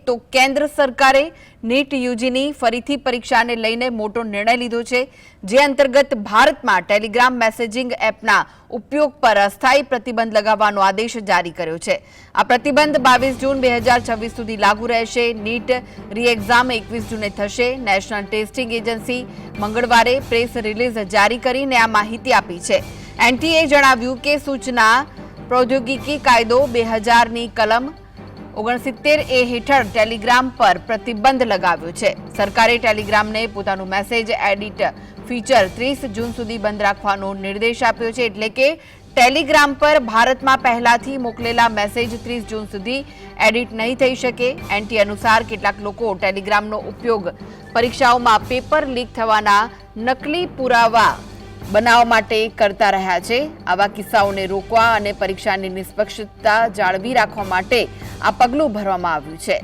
તો કેન્દ્ર સરકારે નીટ યુજીની ફરીથી પરીક્ષાને લઈને મોટો નિર્ણય લીધો છે, જે અંતર્ગત ભારતમાં ટેલિગ્રામ મેસેજિંગ એપના ઉપયોગ પર અસ્થાયી પ્રતિબંધ લગાવવાનો આદેશ જારી કર્યો છે। આ પ્રતિબંધ 22 જૂન 2026 સુધી લાગુ રહેશે। નીટ રી-એક્ઝામ 21 જૂને થશે। નેશનલ ટેસ્ટિંગ એજન્સી મંગળવારે પ્રેસ રિલીઝ જારી કરીને આ માહિતી આપી છે। એનટીએ જણાવ્યું કે સૂચના પ્રૌદ્યોગિકી કાયદો 2000ની કલમ 69A હેઠળ ટેલિગ્રામ પર પ્રતિબંધ લગાવ્યો છે। સરકારે ટેલિગ્રામને પોતાનું મેસેજ એડિટ ફીચર 30 જૂન સુધી બંધ રાખવાનો નિર્દેશ આપ્યો છે, એટલે કે ટેલિગ્રામ પર ભારતમાં પહેલાથી મોકલેલા મેસેજ 30 જૂન સુધી એડિટ નહીં થઈ શકે। એનટી અનુસાર કેટલાક લોકો ટેલિગ્રામનો ઉપયોગ પરીક્ષાઓમાં પેપર લીક થવાના નકલી પુરાવા બનાવવા માટે કરતા રહ્યા છે। આવા કિસ્સાઓને રોકવા અને પરીક્ષાની નિષ્પક્ષતા જાળવી રાખવા માટે આ પગલું ભરવામાં આવ્યું છે।